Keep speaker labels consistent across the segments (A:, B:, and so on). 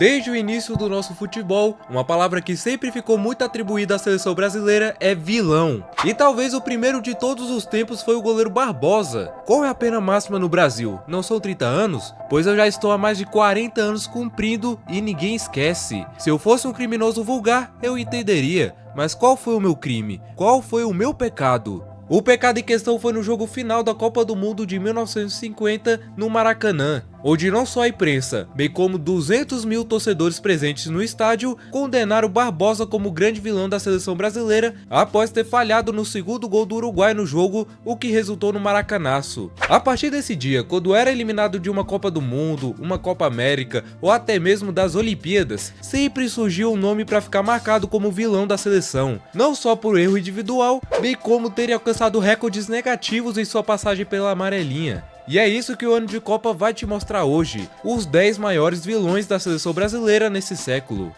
A: Desde o início do nosso futebol, uma palavra que sempre ficou muito atribuída à seleção brasileira é vilão. E talvez o primeiro de todos os tempos foi o goleiro Barbosa. Qual é a pena máxima no Brasil? Não são 30 anos? Pois eu já estou há mais de 40 anos cumprindo e ninguém esquece. Se eu fosse um criminoso vulgar, eu entenderia. Mas qual foi o meu crime? Qual foi o meu pecado? O pecado em questão foi no jogo final da Copa do Mundo de 1950 no Maracanã, onde não só a imprensa, bem como 200 mil torcedores presentes no estádio condenaram Barbosa como o grande vilão da seleção brasileira após ter falhado no segundo gol do Uruguai no jogo, o que resultou no Maracanaço. A partir desse dia, quando era eliminado de uma Copa do Mundo, uma Copa América ou até mesmo das Olimpíadas, sempre surgiu um nome para ficar marcado como vilão da seleção, não só por erro individual, bem como ter alcançado recordes negativos em sua passagem pela amarelinha. E é isso que o ano de Copa vai te mostrar hoje, os 10 maiores vilões da seleção brasileira nesse século.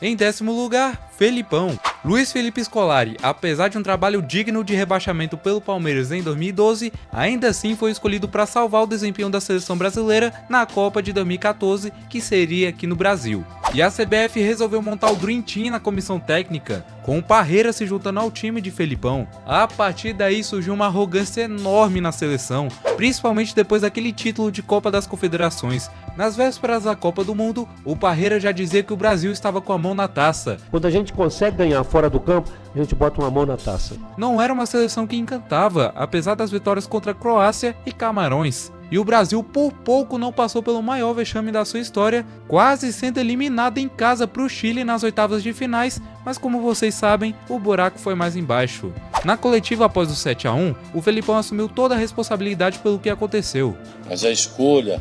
A: Em 10º lugar, Felipão. Luiz Felipe Scolari, apesar de um trabalho digno de rebaixamento pelo Palmeiras em 2012, ainda assim foi escolhido para salvar o desempenho da seleção brasileira na Copa de 2014, que seria aqui no Brasil. E a CBF resolveu montar o Dream Team na comissão técnica, com o Parreira se juntando ao time de Felipão. A partir daí surgiu uma arrogância enorme na seleção, principalmente depois daquele título de Copa das Confederações. Nas vésperas da Copa do Mundo, o Parreira já dizia que o Brasil estava com a mão na taça.
B: Quando a gente consegue ganhar fora do campo, a gente bota uma mão na taça.
A: Não era uma seleção que encantava, apesar das vitórias contra a Croácia e Camarões. E o Brasil por pouco não passou pelo maior vexame da sua história, quase sendo eliminado em casa para o Chile nas oitavas de finais, mas como vocês sabem, o buraco foi mais embaixo. Na coletiva após o 7-1, o Felipão assumiu toda a responsabilidade pelo que aconteceu.
C: Mas a escolha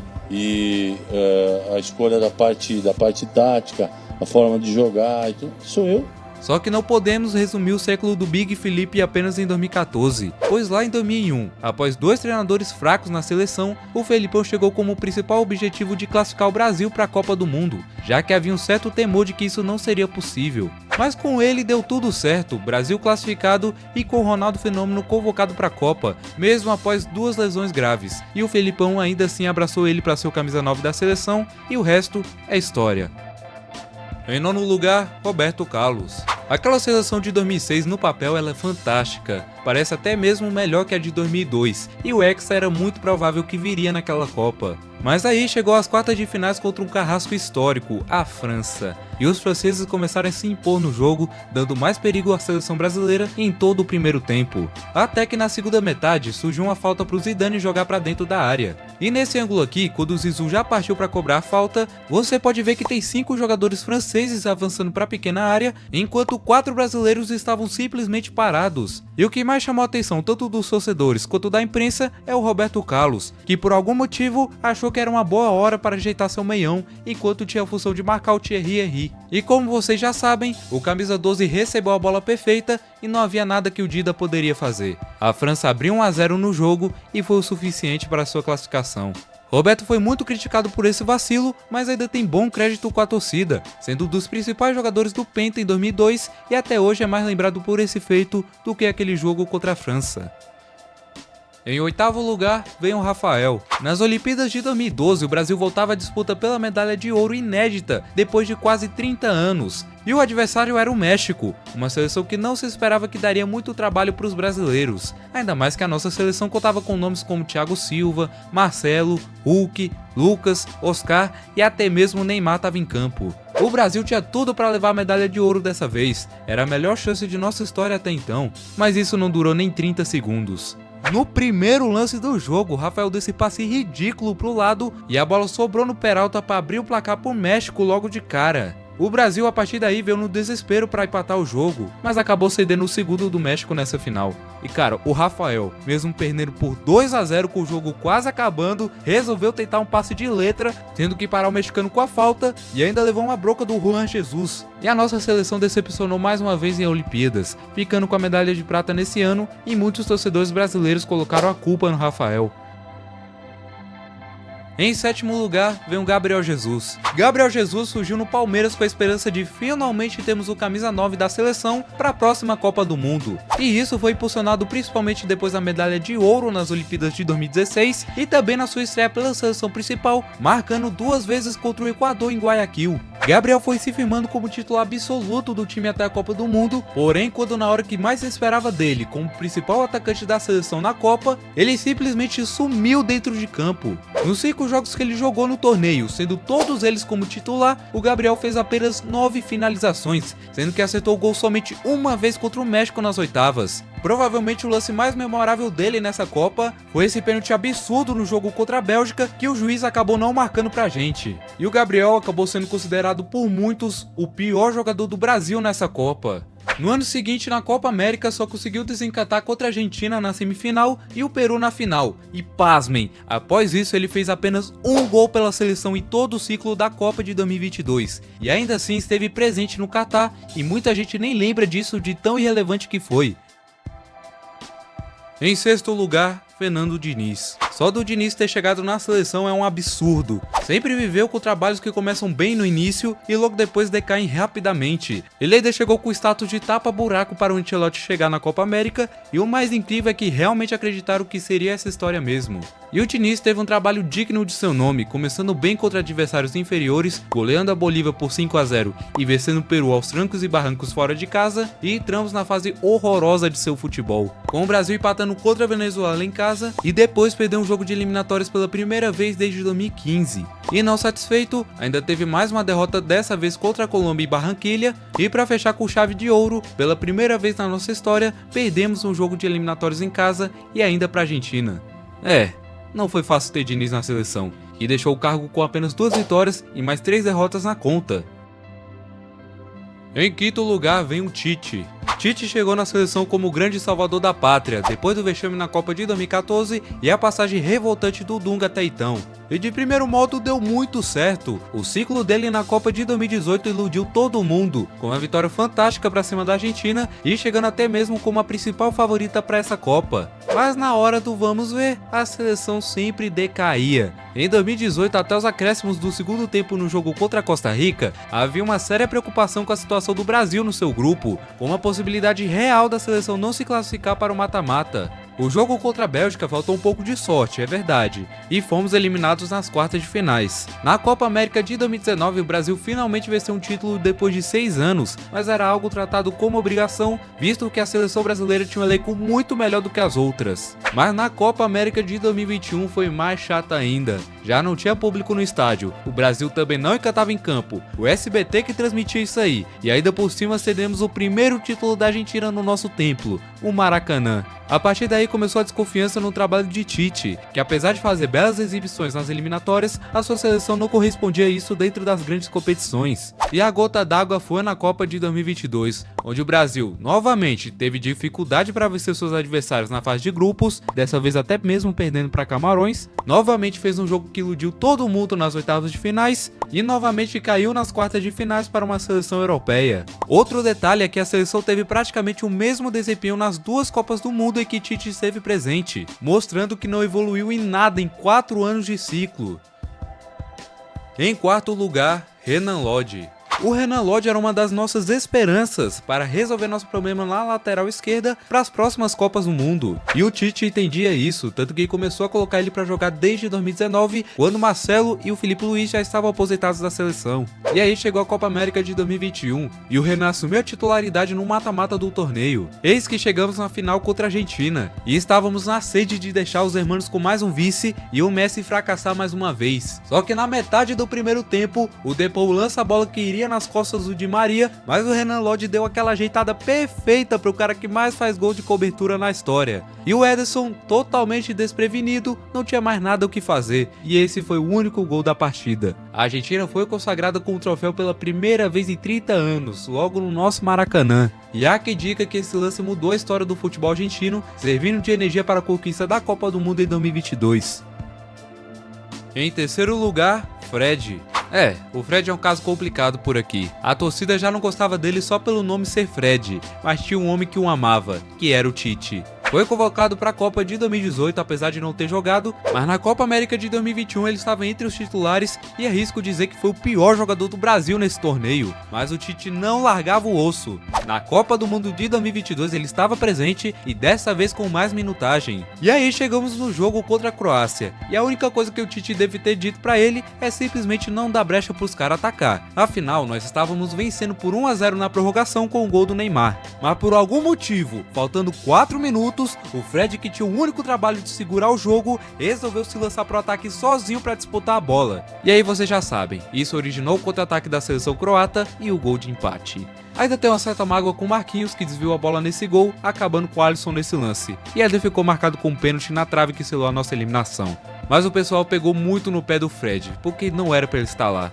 C: a escolha da parte tática, a forma de jogar, e tudo, sou eu.
A: Só que não podemos resumir o século do Big Felipe apenas em 2014, pois lá em 2001, após 2 treinadores fracos na seleção, o Felipão chegou como principal objetivo de classificar o Brasil para a Copa do Mundo, já que havia um certo temor de que isso não seria possível. Mas com ele deu tudo certo, Brasil classificado e com Ronaldo Fenômeno convocado para a Copa, mesmo após 2 lesões graves, e o Felipão ainda assim abraçou ele para ser o camisa 9 da seleção e o resto é história. Em 9º lugar, Roberto Carlos. Aquela seleção de 2006 no papel ela é fantástica, parece até mesmo melhor que a de 2002, e o Hexa era muito provável que viria naquela Copa. Mas aí chegou às quartas de finais contra um carrasco histórico, a França, e os franceses começaram a se impor no jogo, dando mais perigo à seleção brasileira em todo o primeiro tempo. Até que na segunda metade surgiu uma falta para o Zidane jogar para dentro da área. E nesse ângulo aqui, quando o Zizou já partiu para cobrar a falta, você pode ver que tem 5 jogadores franceses avançando para a pequena área, enquanto 4 brasileiros estavam simplesmente parados. E o que mais chamou a atenção tanto dos torcedores quanto da imprensa é o Roberto Carlos, que por algum motivo achou que era uma boa hora para ajeitar seu meião, enquanto tinha a função de marcar o Thierry Henry. E como vocês já sabem, o camisa 12 recebeu a bola perfeita e não havia nada que o Dida poderia fazer. A França abriu 1-0 no jogo e foi o suficiente para sua classificação. Roberto foi muito criticado por esse vacilo, mas ainda tem bom crédito com a torcida, sendo um dos principais jogadores do Penta em 2002 e até hoje é mais lembrado por esse feito do que aquele jogo contra a França. Em 8º lugar, vem o Rafael. Nas Olimpíadas de 2012, o Brasil voltava à disputa pela medalha de ouro inédita, depois de quase 30 anos. E o adversário era o México, uma seleção que não se esperava que daria muito trabalho para os brasileiros. Ainda mais que a nossa seleção contava com nomes como Thiago Silva, Marcelo, Hulk, Lucas, Oscar e até mesmo Neymar estava em campo. O Brasil tinha tudo para levar a medalha de ouro dessa vez, era a melhor chance de nossa história até então, mas isso não durou nem 30 segundos. No primeiro lance do jogo, Rafael deu esse passe ridículo pro lado e a bola sobrou no Peralta para abrir o placar pro México logo de cara. O Brasil a partir daí veio no desespero para empatar o jogo, mas acabou cedendo o segundo do México nessa final. E cara, o Rafael, mesmo perdendo por 2-0 com o jogo quase acabando, resolveu tentar um passe de letra, tendo que parar o mexicano com a falta e ainda levou uma bronca do Juan Jesus. E a nossa seleção decepcionou mais uma vez em Olimpíadas, ficando com a medalha de prata nesse ano e muitos torcedores brasileiros colocaram a culpa no Rafael. Em sétimo lugar, vem o Gabriel Jesus. Gabriel Jesus surgiu no Palmeiras com a esperança de finalmente termos o camisa 9 da seleção para a próxima Copa do Mundo. E isso foi impulsionado principalmente depois da medalha de ouro nas Olimpíadas de 2016 e também na sua estreia pela seleção principal, marcando 2 vezes contra o Equador em Guayaquil. Gabriel foi se firmando como titular absoluto do time até a Copa do Mundo, porém quando na hora que mais se esperava dele como principal atacante da seleção na Copa, ele simplesmente sumiu dentro de campo. Nos 5 jogos que ele jogou no torneio, sendo todos eles como titular, o Gabriel fez apenas 9 finalizações, sendo que acertou o gol somente uma vez contra o México nas oitavas. Provavelmente o lance mais memorável dele nessa Copa foi esse pênalti absurdo no jogo contra a Bélgica que o juiz acabou não marcando pra gente. E o Gabriel acabou sendo considerado por muitos o pior jogador do Brasil nessa Copa. No ano seguinte, na Copa América, só conseguiu desencatar contra a Argentina na semifinal e o Peru na final. E pasmem, após isso ele fez apenas um gol pela seleção em todo o ciclo da Copa de 2022. E ainda assim esteve presente no Catar e muita gente nem lembra disso de tão irrelevante que foi. Em sexto lugar, Fernando Diniz. Só do Diniz ter chegado na seleção é um absurdo. Sempre viveu com trabalhos que começam bem no início e logo depois decaem rapidamente. Ele ainda chegou com o status de tapa-buraco para o Ancelotti chegar na Copa América e o mais incrível é que realmente acreditaram que seria essa história mesmo. E o Diniz teve um trabalho digno de seu nome, começando bem contra adversários inferiores, goleando a Bolívia por 5-0 e vencendo o Peru aos trancos e barrancos fora de casa, e entramos na fase horrorosa de seu futebol, com o Brasil empatando contra a Venezuela em casa e depois perdeu um jogo de eliminatórias pela primeira vez desde 2015. E não satisfeito, ainda teve mais uma derrota dessa vez contra a Colômbia e Barranquilha, e para fechar com chave de ouro, pela primeira vez na nossa história, perdemos um jogo de eliminatórias em casa e ainda para a Argentina. Não foi fácil ter Diniz na seleção, e deixou o cargo com apenas 2 vitórias e mais 3 derrotas na conta. Em quinto lugar vem o Tite. Tite chegou na seleção como o grande salvador da pátria, depois do vexame na Copa de 2014 e a passagem revoltante do Dunga até então. E de primeiro modo deu muito certo. O ciclo dele na Copa de 2018 iludiu todo mundo, com uma vitória fantástica para cima da Argentina e chegando até mesmo como a principal favorita para essa Copa. Mas na hora do vamos ver, a seleção sempre decaía. Em 2018, até os acréscimos do segundo tempo no jogo contra a Costa Rica, havia uma séria preocupação com a situação do Brasil no seu grupo, com uma possibilidade real da seleção não se classificar para o mata-mata. O jogo contra a Bélgica faltou um pouco de sorte, é verdade, e fomos eliminados nas quartas de finais. Na Copa América de 2019, o Brasil finalmente venceu um título depois de 6 anos, mas era algo tratado como obrigação, visto que a seleção brasileira tinha um elenco muito melhor do que as outras. Mas na Copa América de 2021 foi mais chata ainda. Já não tinha público no estádio, o Brasil também não encantava em campo, o SBT que transmitia isso aí, e ainda por cima cedemos o primeiro título da Argentina no nosso templo, o Maracanã. A partir daí começou a desconfiança no trabalho de Tite, que apesar de fazer belas exibições nas eliminatórias, a sua seleção não correspondia a isso dentro das grandes competições. E a gota d'água foi na Copa de 2022, onde o Brasil, novamente, teve dificuldade para vencer seus adversários na fase de grupos, dessa vez até mesmo perdendo para Camarões, novamente fez um jogo que iludiu todo mundo nas oitavas de finais, e novamente caiu nas quartas de finais para uma seleção europeia. Outro detalhe é que a seleção teve praticamente o mesmo desempenho nas 2 Copas do Mundo em que Tite esteve presente, mostrando que não evoluiu em nada em 4 anos de ciclo. Em quarto lugar, Renan Lodge. O Renan Lodge era uma das nossas esperanças para resolver nosso problema na lateral esquerda para as próximas Copas do Mundo. E o Tite entendia isso, tanto que começou a colocar ele para jogar desde 2019, quando Marcelo e o Filipe Luís já estavam aposentados da seleção. E aí chegou a Copa América de 2021, e o Renan assumiu a titularidade no mata-mata do torneio. Eis que chegamos na final contra a Argentina, e estávamos na sede de deixar os hermanos com mais um vice e o Messi fracassar mais uma vez. Só que na metade do primeiro tempo, o Depou lança a bola que iria nas costas do Di Maria, mas o Renan Lodge deu aquela ajeitada perfeita para o cara que mais faz gol de cobertura na história. E o Ederson, totalmente desprevenido, não tinha mais nada o que fazer, e esse foi o único gol da partida. A Argentina foi consagrada com o troféu pela primeira vez em 30 anos, logo no nosso Maracanã. E há quem diga que esse lance mudou a história do futebol argentino, servindo de energia para a conquista da Copa do Mundo em 2022. Em terceiro lugar, Fred. O Fred é um caso complicado por aqui. A torcida já não gostava dele só pelo nome ser Fred, mas tinha um homem que o amava, que era o Tite. Foi convocado para a Copa de 2018, apesar de não ter jogado, mas na Copa América de 2021 ele estava entre os titulares e arrisco dizer que foi o pior jogador do Brasil nesse torneio. Mas o Tite não largava o osso. Na Copa do Mundo de 2022 ele estava presente e dessa vez com mais minutagem. E aí chegamos no jogo contra a Croácia, e a única coisa que o Tite deve ter dito para ele é simplesmente não dar brecha para os caras atacar. Afinal, nós estávamos vencendo por 1-0 na prorrogação com o gol do Neymar. Mas por algum motivo, faltando 4 minutos, o Fred, que tinha o único trabalho de segurar o jogo, resolveu se lançar pro ataque sozinho para disputar a bola. E aí vocês já sabem, isso originou o contra-ataque da seleção croata e o gol de empate. Ainda tem uma certa mágoa com o Marquinhos, que desviou a bola nesse gol, acabando com o Alisson nesse lance. E ainda ficou marcado com um pênalti na trave que selou a nossa eliminação. Mas o pessoal pegou muito no pé do Fred, porque não era para ele estar lá.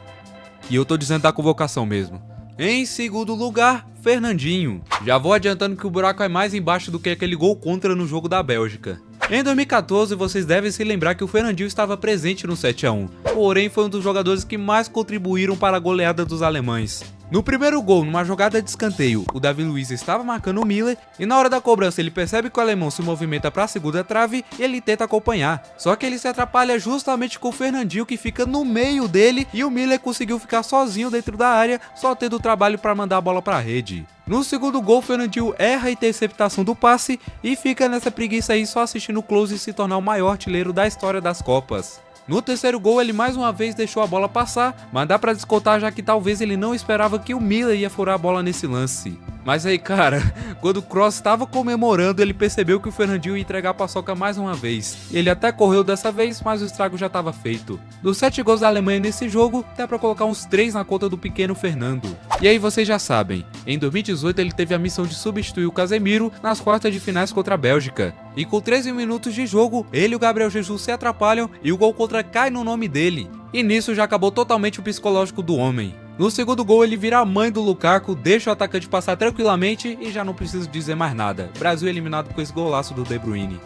A: E eu tô dizendo da convocação mesmo. Em segundo lugar, Fernandinho. Já vou adiantando que o buraco é mais embaixo do que aquele gol contra no jogo da Bélgica. Em 2014, vocês devem se lembrar que o Fernandinho estava presente no 7-1, porém foi um dos jogadores que mais contribuíram para a goleada dos alemães. No primeiro gol, numa jogada de escanteio, o Davi Luiz estava marcando o Miller e na hora da cobrança ele percebe que o alemão se movimenta para a segunda trave e ele tenta acompanhar. Só que ele se atrapalha justamente com o Fernandinho, que fica no meio dele, e o Miller conseguiu ficar sozinho dentro da área, só tendo trabalho para mandar a bola para a rede. No segundo gol, o Fernandinho erra a interceptação do passe e fica nessa preguiça aí só assistindo o Klose se tornar o maior artilheiro da história das Copas. No terceiro gol, ele mais uma vez deixou a bola passar, mas dá pra descontar já que talvez ele não esperava que o Miller ia furar a bola nesse lance. Mas aí, cara, quando o Kroos estava comemorando, ele percebeu que o Fernandinho ia entregar a paçoca mais uma vez. Ele até correu dessa vez, mas o estrago já estava feito. Dos 7 gols da Alemanha nesse jogo, dá pra colocar uns 3 na conta do pequeno Fernando. E aí vocês já sabem, em 2018 ele teve a missão de substituir o Casemiro nas quartas de finais contra a Bélgica. E com 13 minutos de jogo, ele e o Gabriel Jesus se atrapalham e o gol contra cai no nome dele. E nisso já acabou totalmente o psicológico do homem. No segundo gol ele vira a mãe do Lukaku, deixa o atacante passar tranquilamente e já não preciso dizer mais nada. Brasil eliminado com esse golaço do De Bruyne.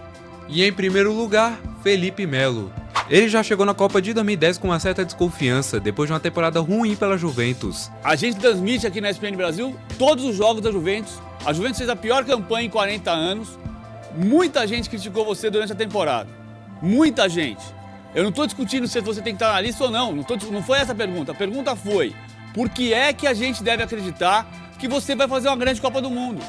A: E em primeiro lugar, Felipe Melo. Ele já chegou na Copa de 2010 com uma certa desconfiança, depois de uma temporada ruim pela Juventus.
D: A gente transmite aqui na ESPN Brasil todos os jogos da Juventus. A Juventus fez a pior campanha em 40 anos. Muita gente criticou você durante a temporada. Muita gente. Eu não estou discutindo se você tem que estar na lista ou não. Não foi essa a pergunta. A pergunta foi: por que é que a gente deve acreditar que você vai fazer uma grande Copa do Mundo?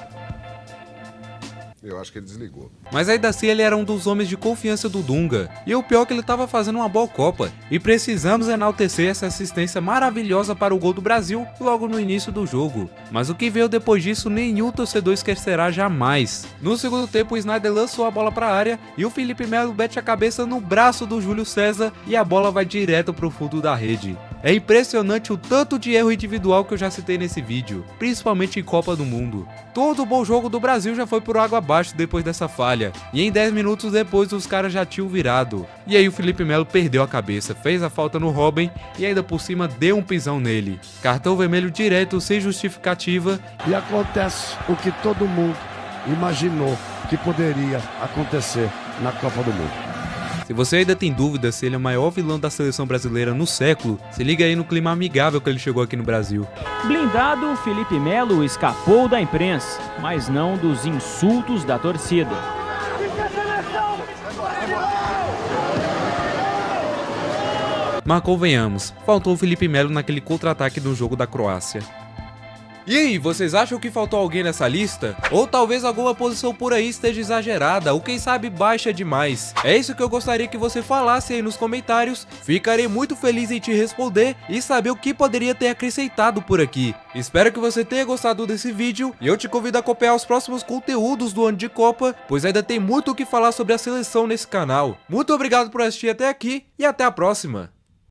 E: Eu acho que ele desligou.
A: Mas ainda assim ele era um dos homens de confiança do Dunga. E o pior é que ele estava fazendo uma boa Copa. E precisamos enaltecer essa assistência maravilhosa para o gol do Brasil logo no início do jogo. Mas o que veio depois disso nenhum torcedor esquecerá jamais. No segundo tempo o Sneijder lançou a bola para a área e o Felipe Melo mete a cabeça no braço do Júlio César e a bola vai direto para o fundo da rede. É impressionante o tanto de erro individual que eu já citei nesse vídeo, principalmente em Copa do Mundo. Todo bom jogo do Brasil já foi por água abaixo depois dessa falha, e em 10 minutos depois os caras já tinham virado. E aí o Felipe Melo perdeu a cabeça, fez a falta no Robben e ainda por cima deu um pisão nele. Cartão vermelho direto, sem justificativa.
F: E acontece o que todo mundo imaginou que poderia acontecer na Copa do Mundo.
A: Se você ainda tem dúvida se ele é o maior vilão da seleção brasileira no século, se liga aí no clima amigável que ele chegou aqui no Brasil.
G: Blindado, Felipe Melo escapou da imprensa, mas não dos insultos da torcida.
A: Mas convenhamos, faltou o Felipe Melo naquele contra-ataque do jogo da Croácia. E aí, vocês acham que faltou alguém nessa lista? Ou talvez alguma posição por aí esteja exagerada, ou quem sabe baixa demais? É isso que eu gostaria que você falasse aí nos comentários. Ficarei muito feliz em te responder e saber o que poderia ter acrescentado por aqui. Espero que você tenha gostado desse vídeo e eu te convido a acompanhar os próximos conteúdos do ano de Copa, pois ainda tem muito o que falar sobre a seleção nesse canal. Muito obrigado por assistir até aqui e até a próxima!